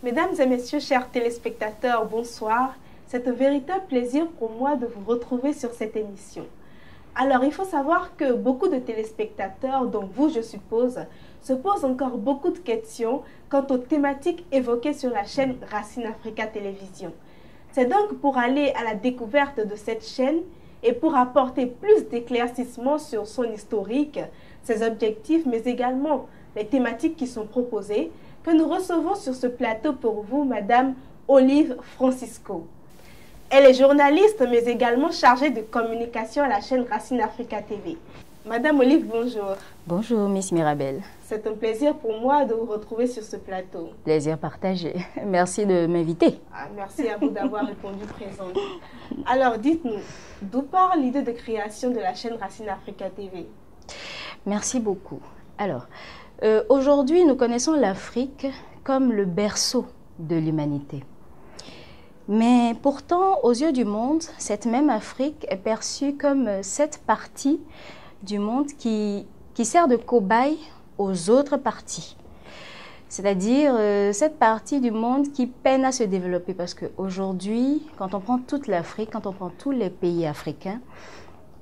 Mesdames et messieurs, chers téléspectateurs, bonsoir. C'est un véritable plaisir pour moi de vous retrouver sur cette émission. Alors, il faut savoir que beaucoup de téléspectateurs, dont vous, je suppose, se posent encore beaucoup de questions quant aux thématiques évoquées sur la chaîne Racine Africa Télévision. C'est donc pour aller à la découverte de cette chaîne et pour apporter plus d'éclaircissements sur son historique, ses objectifs, mais également les thématiques qui sont proposées, que nous recevons sur ce plateau pour vous, Madame Olive Francisco. Elle est journaliste, mais également chargée de communication à la chaîne Racine Africa TV. Madame Olive, bonjour. Bonjour, Miss Mirabel. C'est un plaisir pour moi de vous retrouver sur ce plateau. Plaisir partagé. Merci de m'inviter. Merci à vous d'avoir répondu présente. Alors, dites-nous, d'où part l'idée de création de la chaîne Racine Africa TV? Merci beaucoup. Alors, aujourd'hui, nous connaissons l'Afrique comme le berceau de l'humanité. Mais pourtant, aux yeux du monde, cette même Afrique est perçue comme cette partie du monde qui sert de cobaye aux autres parties. C'est-à-dire cette partie du monde qui peine à se développer. Parce qu'aujourd'hui, quand on prend toute l'Afrique, quand on prend tous les pays africains,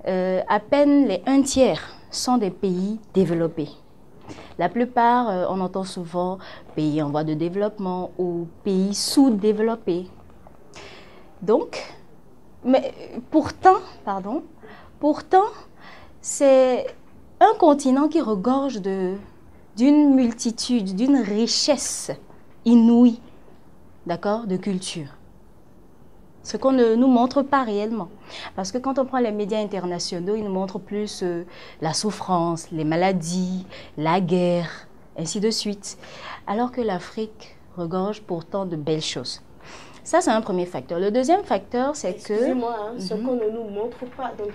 à peine les 1/3 sont des pays développés. La plupart, on entend souvent pays en voie de développement ou pays sous-développés. Donc, mais pourtant, c'est un continent qui regorge d'une multitude, d'une richesse inouïe, d'accord, de culture. Ce qu'on ne nous montre pas réellement. Parce que quand on prend les médias internationaux, ils nous montrent plus la souffrance, les maladies, la guerre, ainsi de suite. Alors que l'Afrique regorge pourtant de belles choses. Ça, c'est un premier facteur. Le deuxième facteur, c'est que... Excusez-moi, ce qu'on ne nous montre pas. Donc,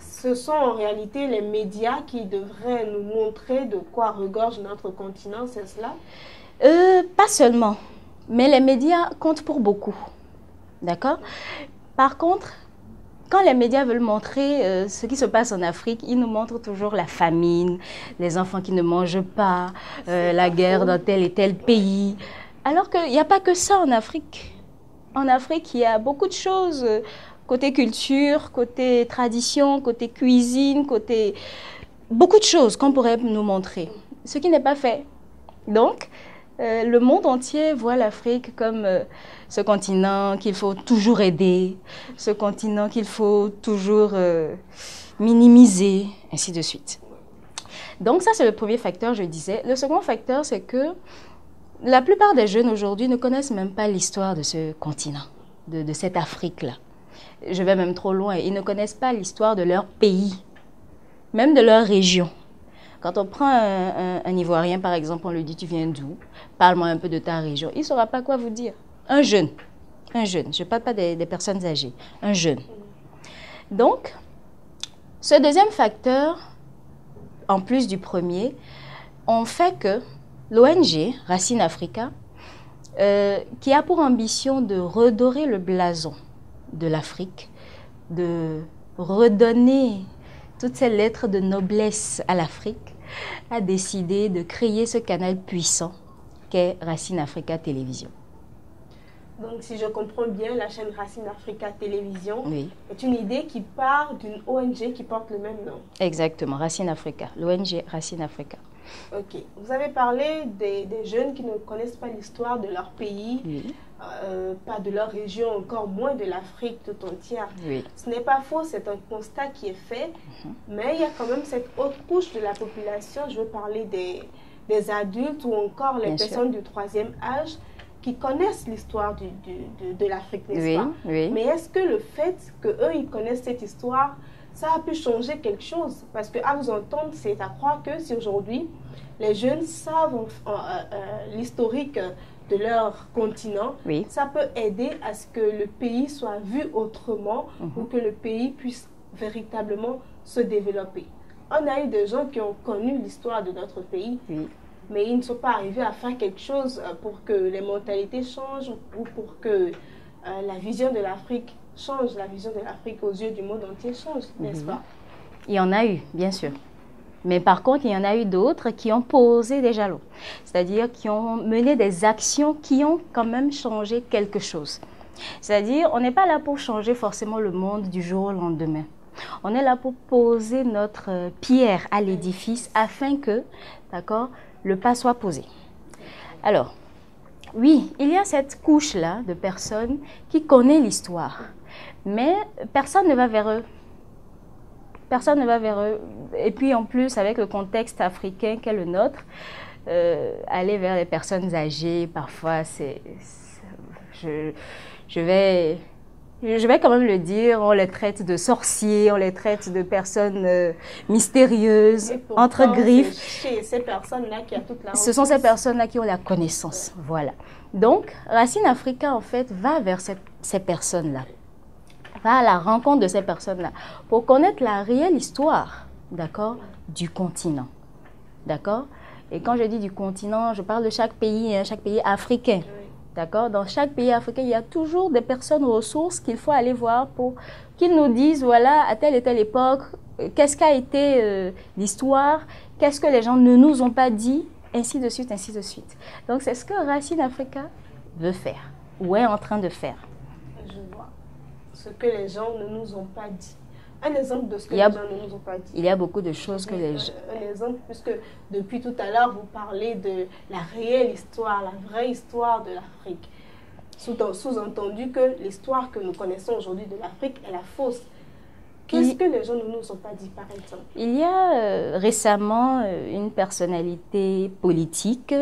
ce sont en réalité les médias qui devraient nous montrer de quoi regorge notre continent, c'est cela? Pas seulement. Mais les médias comptent pour beaucoup. D'accord? Par contre, quand les médias veulent montrer ce qui se passe en Afrique, ils nous montrent toujours la famine, les enfants qui ne mangent pas, la guerre dans tel et tel pays. Alors qu'il n'y a pas que ça en Afrique. En Afrique, il y a beaucoup de choses, côté culture, côté tradition, côté cuisine, côté... beaucoup de choses qu'on pourrait nous montrer, ce qui n'est pas fait. Donc, le monde entier voit l'Afrique comme ce continent qu'il faut toujours aider, ce continent qu'il faut toujours minimiser, ainsi de suite. Donc ça, c'est le premier facteur, je disais. Le second facteur, c'est que la plupart des jeunes aujourd'hui ne connaissent même pas l'histoire de ce continent, de cette Afrique-là. Je vais même trop loin. Ils ne connaissent pas l'histoire de leur pays, même de leur région. Quand on prend un Ivoirien, par exemple, on lui dit « tu viens d'où? Parle-moi un peu de ta région ». Il ne saura pas quoi vous dire. Un jeune, je ne parle pas des personnes âgées, un jeune. Donc, ce deuxième facteur, en plus du premier, on fait que l'ONG Racine Africa, qui a pour ambition de redorer le blason de l'Afrique, de redonner toutes ces lettres de noblesse à l'Afrique, a décidé de créer ce canal puissant qu'est Racine Africa Télévision. Donc, si je comprends bien, la chaîne Racine Africa Télévision est une idée qui part d'une ONG qui porte le même nom. Exactement, Racine Africa, l'ONG Racine Africa. Ok. Vous avez parlé des jeunes qui ne connaissent pas l'histoire de leur pays, pas de leur région, encore moins de l'Afrique tout entière. Oui. Ce n'est pas faux, c'est un constat qui est fait, mais il y a quand même cette autre couche de la population, je veux parler des adultes ou encore les personnes du troisième âge qui connaissent l'histoire de l'Afrique, n'est-ce pas? Oui. Mais est-ce que le fait qu'eux, ils connaissent cette histoire, ça a pu changer quelque chose? Parce qu'à vous entendre, c'est à croire que si aujourd'hui, les jeunes savent l'historique de leur continent, ça peut aider à ce que le pays soit vu autrement ou que le pays puisse véritablement se développer. On a eu des gens qui ont connu l'histoire de notre pays, mais ils ne sont pas arrivés à faire quelque chose pour que les mentalités changent ou pour que la vision de l'Afrique change, la vision de l'Afrique aux yeux du monde entier change, n'est-ce pas? Il y en a eu, bien sûr. Mais par contre, il y en a eu d'autres qui ont posé des jalons, c'est-à-dire qui ont mené des actions qui ont quand même changé quelque chose. C'est-à-dire, on n'est pas là pour changer forcément le monde du jour au lendemain. On est là pour poser notre pierre à l'édifice afin que, d'accord, le pas soit posé. Alors, oui, il y a cette couche-là de personnes qui connaissent l'histoire, mais personne ne va vers eux. Personne ne va vers eux. Et puis en plus, avec le contexte africain qu'est le nôtre, aller vers les personnes âgées, parfois, je vais quand même le dire, on les traite de sorciers, on les traite de personnes mystérieuses, pourtant, entre griffes. C'est ces personnes-là qui ont toute la Ce sont ces personnes-là qui ont la connaissance. Voilà. Donc, Racine Africa, en fait, va vers ces personnes-là. Va à la rencontre de ces personnes-là pour connaître la réelle histoire, d'accord, du continent. D'accord? Et quand je dis du continent, je parle de chaque pays africain. D'accord? Dans chaque pays africain, il y a toujours des personnes ressources qu'il faut aller voir pour qu'ils nous disent, voilà, à telle et telle époque, qu'est-ce qu'a été l'histoire, qu'est-ce que les gens ne nous ont pas dit, ainsi de suite, ainsi de suite. Donc, c'est ce que Racine Africa veut faire, ou est en train de faire. Je vois. Ce que les gens ne nous ont pas dit. Un exemple de ce que les gens ne nous ont pas dit. Il y a beaucoup de choses que les gens... Un exemple, puisque depuis tout à l'heure, vous parlez de la réelle histoire, la vraie histoire de l'Afrique. Sous-entendu que l'histoire que nous connaissons aujourd'hui de l'Afrique est la fausse. Qu'est-ce que les gens ne nous ont pas dit, par exemple? Il y a récemment une personnalité politique,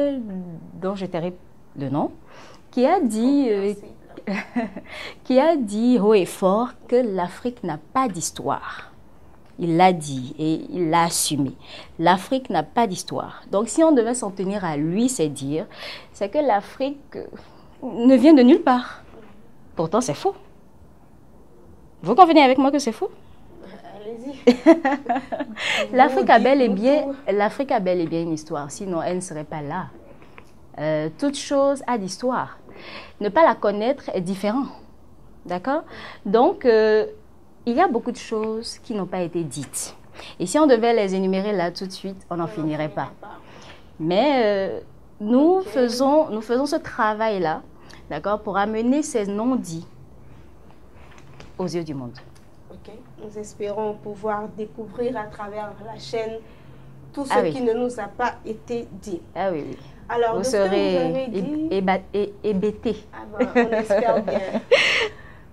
dont je tairai le nom, qui a dit... qui a dit haut et fort que l'Afrique n'a pas d'histoire. Il l'a dit et il l'a assumé. L'Afrique n'a pas d'histoire. Donc si on devait s'en tenir à lui, c'est dire, c'est que l'Afrique ne vient de nulle part. Pourtant, c'est faux. Vous convenez avec moi que c'est faux? Allez-y. L'Afrique a bel et bien une histoire, sinon elle ne serait pas là. Toute chose a d'histoire. Ne pas la connaître est différent. D'accord? Donc, il y a beaucoup de choses qui n'ont pas été dites. Et si on devait les énumérer là tout de suite, on n'en finirait pas. Mais nous faisons ce travail-là, d'accord, pour amener ces non-dits aux yeux du monde. Ok. Nous espérons pouvoir découvrir à travers la chaîne tout ce qui ne nous a pas été dit. Ah oui, oui. Alors, vous serez hébété. Ah ben, on espère bien.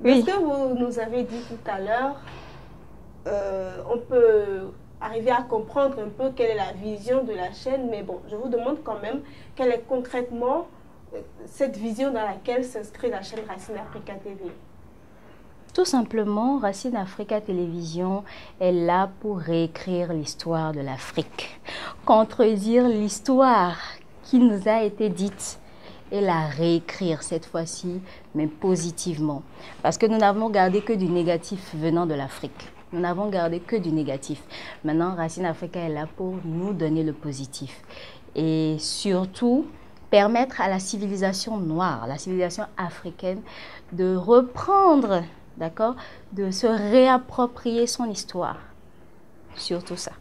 Oui. Ce que vous nous avez dit tout à l'heure, on peut arriver à comprendre un peu quelle est la vision de la chaîne, mais bon, je vous demande quand même quelle est concrètement cette vision dans laquelle s'inscrit la chaîne Racine Africa TV. Tout simplement, Racine Africa Télévision est là pour réécrire l'histoire de l'Afrique, contredire l'histoire qui nous a été dite et la réécrire cette fois-ci, mais positivement. Parce que nous n'avons gardé que du négatif venant de l'Afrique. Nous n'avons gardé que du négatif. Maintenant, Racine Africa est là pour nous donner le positif. Et surtout, permettre à la civilisation noire, la civilisation africaine, de reprendre, d'accord, de se réapproprier son histoire. Surtout ça.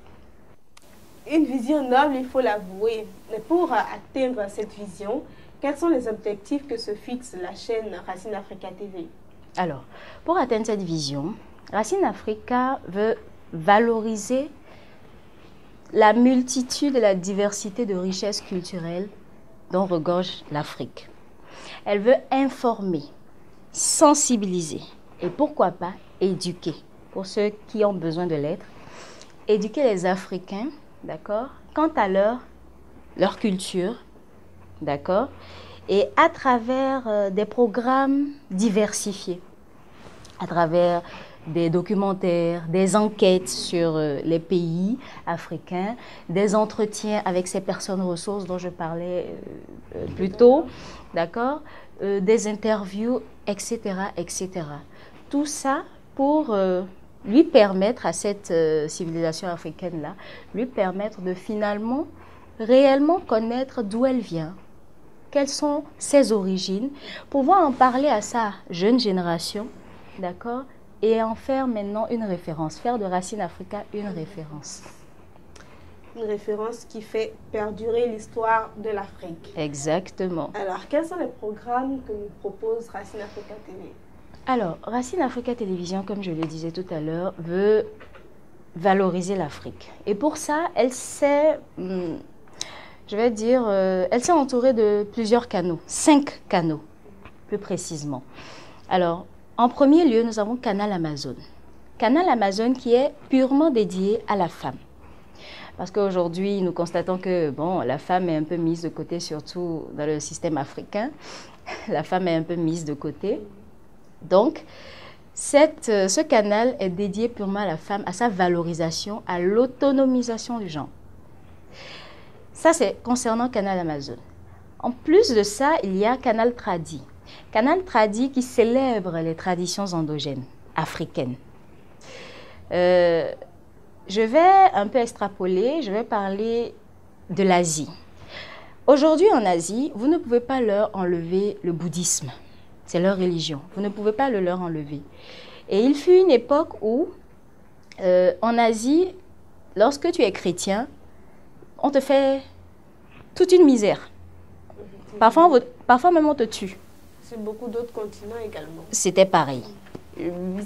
Une vision noble, il faut l'avouer. Mais pour atteindre cette vision, quels sont les objectifs que se fixe la chaîne Racine Africa TV? Alors, pour atteindre cette vision, Racine Africa veut valoriser la multitude et la diversité de richesses culturelles dont regorge l'Afrique. Elle veut informer, sensibiliser et pourquoi pas éduquer, pour ceux qui ont besoin de l'être, éduquer les Africains, d'accord, quant à leur culture, d'accord, et à travers des programmes diversifiés, à travers des documentaires, des enquêtes sur les pays africains, des entretiens avec ces personnes ressources dont je parlais plus tôt, d'accord, des interviews, etc., etc. Tout ça pour lui permettre à cette civilisation africaine-là, lui permettre de finalement, réellement connaître d'où elle vient, quelles sont ses origines, pouvoir en parler à sa jeune génération, d'accord, et en faire maintenant une référence, faire de Racine Africa une référence. Une référence qui fait perdurer l'histoire de l'Afrique. Exactement. Alors, quels sont les programmes que nous propose Racine Africa TV? Alors, Racine Africa Télévision, comme je le disais tout à l'heure, veut valoriser l'Afrique. Et pour ça, elle s'est, elle s'est entourée de plusieurs canaux, 5 canaux, plus précisément. Alors, en premier lieu, nous avons Canal Amazon. Canal Amazon qui est purement dédié à la femme. Parce qu'aujourd'hui, nous constatons que bon, la femme est un peu mise de côté, surtout dans le système africain. La femme est un peu mise de côté. Donc, ce canal est dédié purement à la femme, à sa valorisation, à l'autonomisation du genre. Ça, c'est concernant Canal Amazon. En plus de ça, il y a Canal Tradi. Canal Tradi qui célèbre les traditions endogènes africaines. Je vais un peu extrapoler, je vais parler de l'Asie. Aujourd'hui en Asie, vous ne pouvez pas leur enlever le bouddhisme. C'est leur religion. Vous ne pouvez pas le leur enlever. Et il fut une époque où, en Asie, lorsque tu es chrétien, on te fait toute une misère. Parfois même on te tue. Sur beaucoup d'autres continents également. C'était pareil.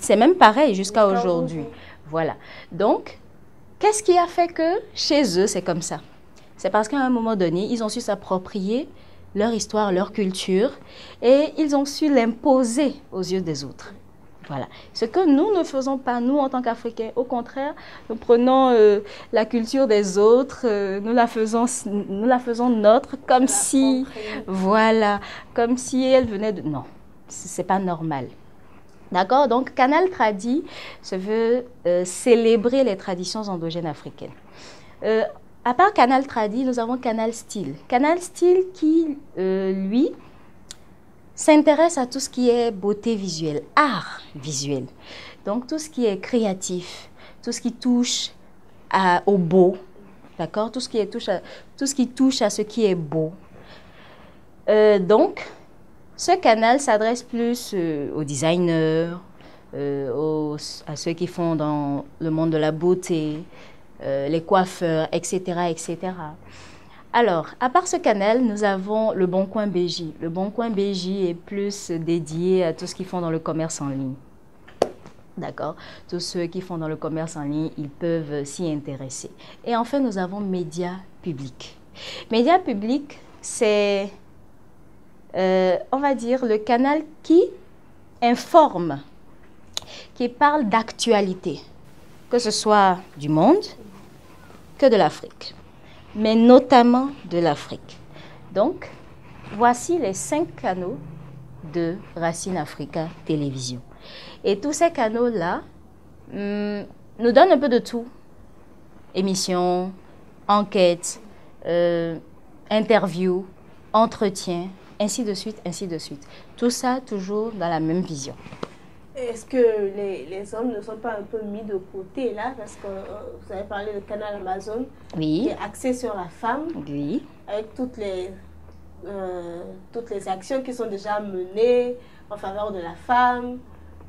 C'est même pareil jusqu'à aujourd'hui. Voilà. Donc, qu'est-ce qui a fait que chez eux, c'est comme ça? C'est parce qu'à un moment donné, ils ont su s'approprier leur histoire, leur culture, et ils ont su l'imposer aux yeux des autres. Voilà. Ce que nous ne faisons pas, nous, en tant qu'Africains. Au contraire, nous prenons la culture des autres, nous la faisons nôtre, comme si, voilà, comme si elle venait de... Non, c'est pas normal. D'accord? Donc, Canal Tradi se veut célébrer les traditions endogènes africaines. À part Canal Tradi, nous avons Canal Style. Canal Style qui, lui, s'intéresse à tout ce qui est beauté visuelle, art visuel. Donc, tout ce qui est créatif, tout ce qui touche au beau, d'accord? Tout ce qui touche à ce qui est beau. Donc, ce canal s'adresse plus aux designers, à ceux qui font dans le monde de la beauté, les coiffeurs, etc., etc. Alors, à part ce canal, nous avons le Bon Coin BJ. Le Bon Coin BJ est plus dédié à tout ce qu'ils font dans le commerce en ligne. D'accord? Tous ceux qui font dans le commerce en ligne, ils peuvent s'y intéresser. Et enfin, nous avons Média Public. Média Public, c'est, on va dire, le canal qui informe, qui parle d'actualité, que ce soit du monde que de l'Afrique, mais notamment de l'Afrique. Donc, voici les 5 canaux de Racine Africa Télévision. Et tous ces canaux-là nous donnent un peu de tout. Émissions, enquêtes, interviews, entretiens, ainsi de suite, ainsi de suite. Tout ça toujours dans la même vision. Est-ce que les hommes ne sont pas un peu mis de côté là? Parce que vous avez parlé de Canal Amazon, oui, qui est axé sur la femme, oui, avec toutes les actions qui sont déjà menées en faveur de la femme.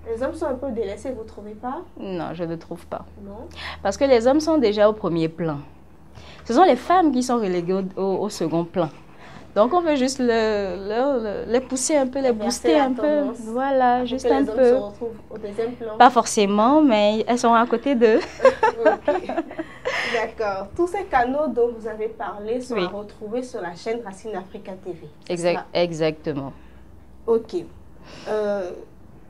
Les hommes sont un peu délaissés, vous ne trouvez pas? Non, je ne trouve pas. Non. Parce que les hommes sont déjà au premier plan. Ce sont les femmes qui sont reléguées au second plan. Donc, on veut juste les pousser un peu, les booster un peu. Voilà, juste un peu. Les hommes se retrouvent au deuxième plan. Pas forcément, mais elles sont à côté d'eux. Ok. D'accord. Tous ces canaux dont vous avez parlé sont à retrouver sur la chaîne Racine Africa TV. Exactement. Ok.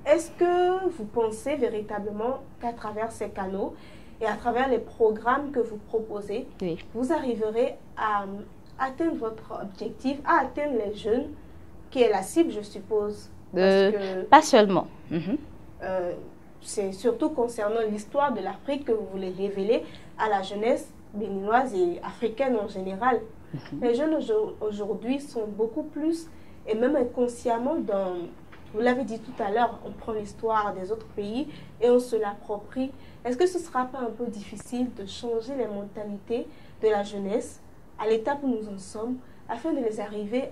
Est-ce que vous pensez véritablement qu'à travers ces canaux et à travers les programmes que vous proposez, vous arriverez à atteindre votre objectif, à atteindre les jeunes, qui est la cible, je suppose? Pas seulement. C'est surtout concernant l'histoire de l'Afrique que vous voulez révéler à la jeunesse béninoise et africaine en général. Les jeunes aujourd'hui sont beaucoup plus, et même inconsciemment, vous l'avez dit tout à l'heure, on prend l'histoire des autres pays et on se l'approprie. Est-ce que ce ne sera pas un peu difficile de changer les mentalités de la jeunesse à l'étape où nous en sommes, afin de les arriver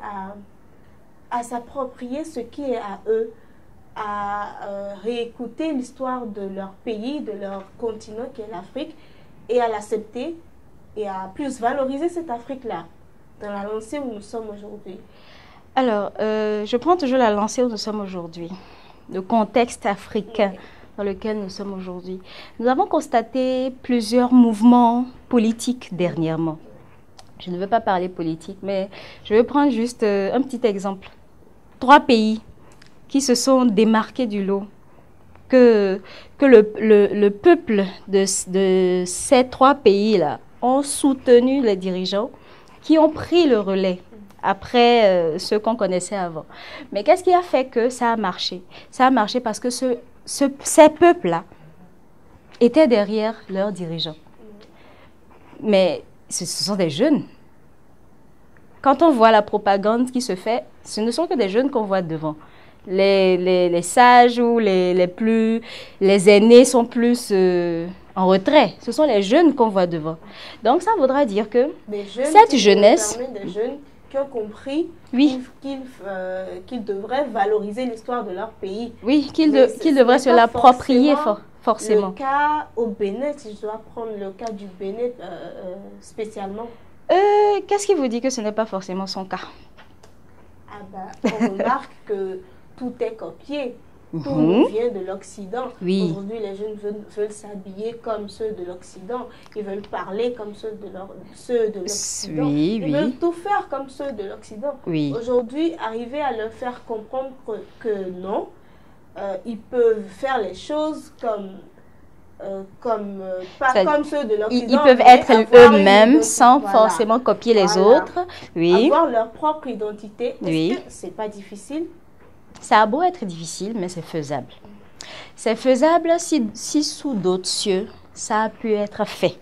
à s'approprier ce qui est à eux, à réécouter l'histoire de leur pays, de leur continent qui est l'Afrique, et à l'accepter et à plus valoriser cette Afrique-là dans la lancée où nous sommes aujourd'hui? Alors, je prends toujours la lancée où nous sommes aujourd'hui, le contexte africain dans lequel nous sommes aujourd'hui. Nous avons constaté plusieurs mouvements politiques dernièrement. Je ne veux pas parler politique, mais je vais prendre juste un petit exemple. 3 pays qui se sont démarqués du lot, que le peuple de ces 3 pays-là ont soutenu les dirigeants qui ont pris le relais après ceux qu'on connaissait avant. Mais qu'est-ce qui a fait que ça a marché? Ça a marché parce que ces peuples-là étaient derrière leurs dirigeants. Mais ce sont des jeunes. Quand on voit la propagande qui se fait, ce ne sont que des jeunes qu'on voit devant. Les sages ou les aînés sont plus en retrait. Ce sont les jeunes qu'on voit devant. Donc ça voudra dire que cette jeunesse... Des jeunes qui ont compris oui. qu'ils devraient valoriser l'histoire de leur pays. Oui, qu'ils devraient se l'approprier forcément. Le cas au Bénin, si je dois prendre le cas du Bénin spécialement. Qu'est-ce qui vous dit que ce n'est pas forcément son cas? Ah ben, on remarque que tout est copié. Tout nous vient de l'Occident. Oui. Aujourd'hui, les jeunes veulent s'habiller comme ceux de l'Occident. Ils veulent parler comme ceux de l'Occident. Oui, ils veulent tout faire comme ceux de l'Occident. Oui. Aujourd'hui, arriver à leur faire comprendre que non, ils peuvent faire les choses comme ceux de l'Occident. Ils peuvent être eux-mêmes sans forcément copier les autres. Oui. Avoir leur propre identité. Est-ce que c'est pas difficile? Ça a beau être difficile, mais c'est faisable. C'est faisable si sous d'autres cieux, ça a pu être fait.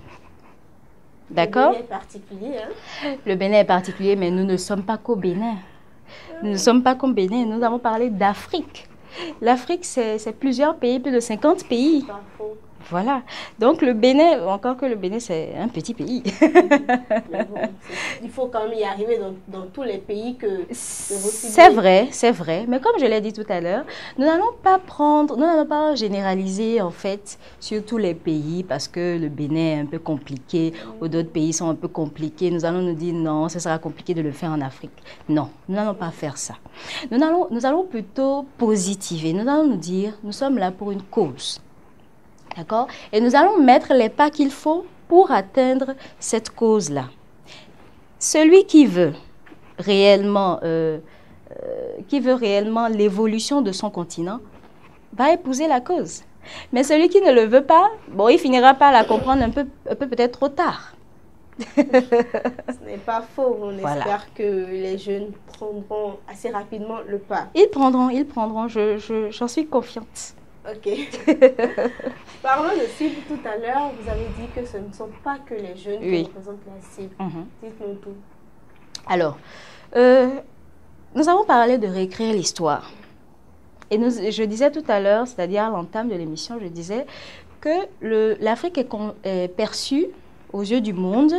D'accord? Le Bénin est particulier. Hein? Le Bénin est particulier, mais nous ne sommes pas qu'au Bénin. Nous ne sommes pas qu'au Bénin. Nous avons parlé d'Afrique. L'Afrique, c'est plusieurs pays, plus de 50 pays. Pas faux. Voilà. Donc le Bénin, encore que le Bénin, c'est un petit pays. Mais bon, il faut quand même y arriver dans tous les pays que c'est vrai, c'est vrai. Mais comme je l'ai dit tout à l'heure, nous n'allons pas généraliser en fait sur tous les pays parce que le Bénin est un peu compliqué ou d'autres pays sont un peu compliqués. Nous allons nous dire non, ce sera compliqué de le faire en Afrique. Non, nous n'allons pas faire ça. Nous allons plutôt positiver. Nous allons nous dire, nous sommes là pour une cause. D'accord? Et nous allons mettre les pas qu'il faut pour atteindre cette cause-là. Celui qui veut réellement l'évolution de son continent va épouser la cause. Mais celui qui ne le veut pas, bon, il finira par la comprendre un peu peut-être trop tard. Ce n'est pas faux. On espère que les jeunes prendront assez rapidement le pas. Ils prendront. J'en suis confiante. Ok. Parlons de cible tout à l'heure. Vous avez dit que ce ne sont pas que les jeunes qui représentent la cible. Dites-nous tout. Alors, nous avons parlé de réécrire l'histoire. Et je disais tout à l'heure, c'est-à-dire à l'entame de l'émission, je disais que l'Afrique est perçue aux yeux du monde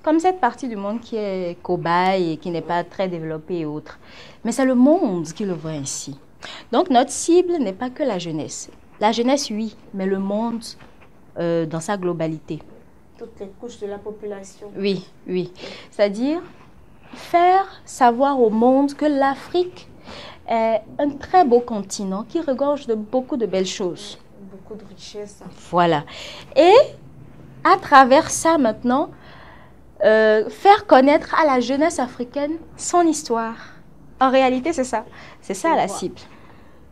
comme cette partie du monde qui est cobaye et qui n'est pas très développée et autres. Mais c'est le monde qui le voit ainsi. Donc, notre cible n'est pas que la jeunesse. La jeunesse, oui, mais le monde dans sa globalité. Toutes les couches de la population. Oui. C'est-à-dire faire savoir au monde que l'Afrique est un très beau continent qui regorge de beaucoup de belles choses. Beaucoup de richesses. Voilà. Et à travers ça, maintenant, faire connaître à la jeunesse africaine son histoire. En réalité, c'est ça. C'est ça la cible.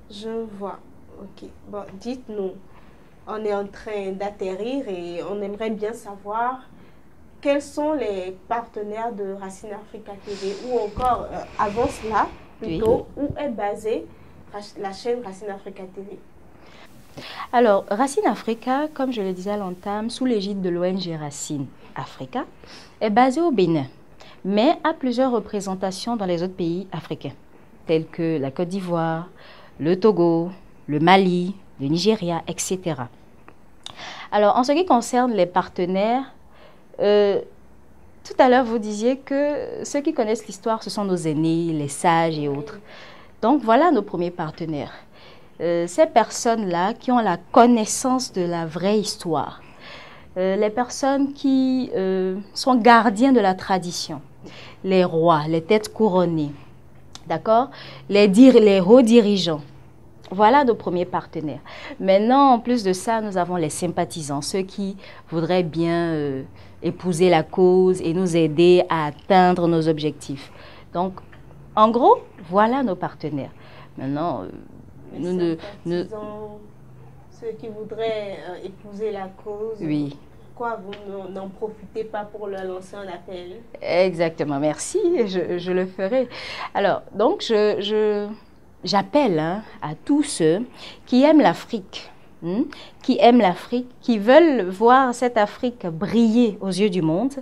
Je vois. Ok. Bon, dites-nous, on est en train d'atterrir et on aimerait bien savoir quels sont les partenaires de Racine Africa TV ou encore, avant cela, plutôt, où est basée la chaîne Racine Africa TV? Alors, Racine Africa, comme je le disais à l'entame, sous l'égide de l'ONG Racine Africa, est basée au Bénin, mais a plusieurs représentations dans les autres pays africains, tels que la Côte d'Ivoire, le Togo, le Mali, le Nigeria, etc. Alors, en ce qui concerne les partenaires, tout à l'heure, vous disiez que ceux qui connaissent l'histoire, ce sont nos aînés, les sages et autres. Donc, voilà nos premiers partenaires. Ces personnes-là qui ont la connaissance de la vraie histoire, les personnes qui sont gardiens de la tradition, les rois, les têtes couronnées, d'accord, les hauts dirigeants. Voilà nos premiers partenaires. Maintenant, en plus de ça, nous avons les sympathisants, ceux qui voudraient bien épouser la cause et nous aider à atteindre nos objectifs. Donc, en gros, voilà nos partenaires. Maintenant, ceux qui voudraient épouser la cause. Oui. Pourquoi vous n'en profitez pas pour leur lancer un appel? Exactement, merci, je le ferai. Alors, donc, j'appelle à tous ceux qui aiment l'Afrique, qui veulent voir cette Afrique briller aux yeux du monde,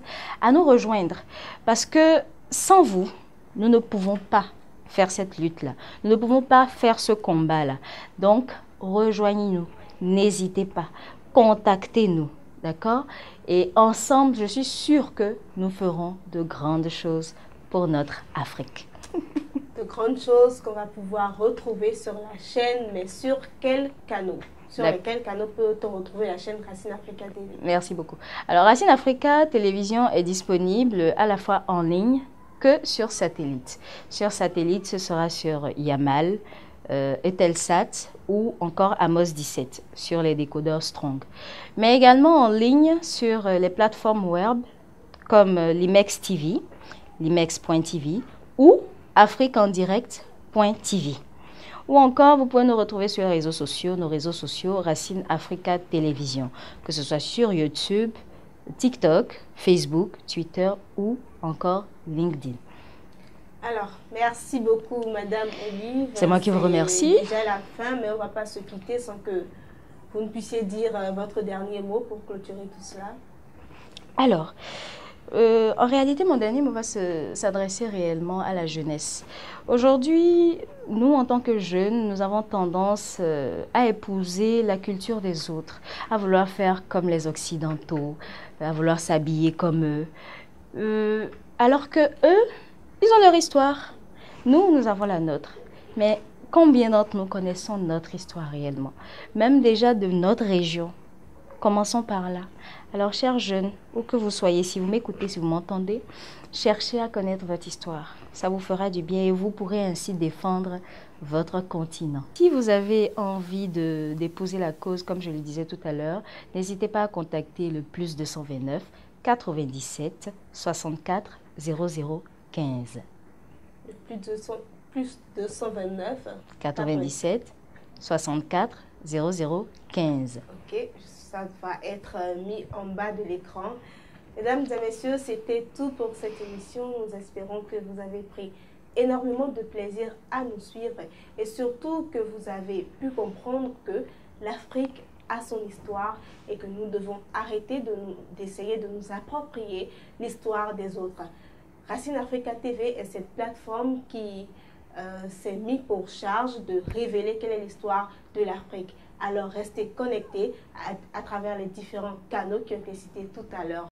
à nous rejoindre. Parce que sans vous, nous ne pouvons pas faire cette lutte-là. Nous ne pouvons pas faire ce combat-là. Donc, rejoignez-nous. N'hésitez pas. Contactez-nous. D'accord? Et ensemble, je suis sûre que nous ferons de grandes choses pour notre Afrique. De grandes choses qu'on va pouvoir retrouver sur la chaîne, mais sur quel canal? Sur quel canal peut-on retrouver la chaîne Racine Africa TV? Merci beaucoup. Alors, Racine Africa Télévision est disponible à la fois en ligne que sur satellite. Sur satellite, ce sera sur Yamal, Eutelsat ou encore Amos 17 sur les décodeurs Strong. Mais également en ligne sur les plateformes web comme l'IMEX TV, l'IMEX.tv ou afriqueendirect.tv. Ou encore, vous pouvez nous retrouver sur les réseaux sociaux, nos réseaux sociaux Racine Africa Télévision, que ce soit sur YouTube, TikTok, Facebook, Twitter ou encore LinkedIn. Alors, merci beaucoup, Madame Olive. C'est moi qui vous remercie. C'est déjà la fin, mais on ne va pas se quitter sans que vous ne puissiez dire votre dernier mot pour clôturer tout cela. Alors, en réalité, mon dernier mot va s'adresser réellement à la jeunesse. Aujourd'hui, nous, en tant que jeunes, nous avons tendance à épouser la culture des autres, à vouloir faire comme les Occidentaux, à vouloir s'habiller comme eux, alors que eux, ils ont leur histoire. Nous avons la nôtre. Mais combien d'entre nous connaissons notre histoire réellement? Même déjà de notre région. Commençons par là. Alors, chers jeunes, où que vous soyez, si vous m'écoutez, si vous m'entendez, cherchez à connaître votre histoire. Ça vous fera du bien et vous pourrez ainsi défendre votre continent. Si vous avez envie d'épouser la cause, comme je le disais tout à l'heure, n'hésitez pas à contacter le plus 229 97 64 00 15. Plus 229 97 64 00 15. Ok, ça va être mis en bas de l'écran. Mesdames et messieurs, c'était tout pour cette émission. Nous espérons que vous avez pris énormément de plaisir à nous suivre et surtout que vous avez pu comprendre que l'Afrique a son histoire et que nous devons arrêter d'essayer de nous approprier l'histoire des autres. Racine Africa TV est cette plateforme qui s'est mise pour charge de révéler quelle est l'histoire de l'Afrique. Alors restez connectés à travers les différents canaux qui ont été cités tout à l'heure.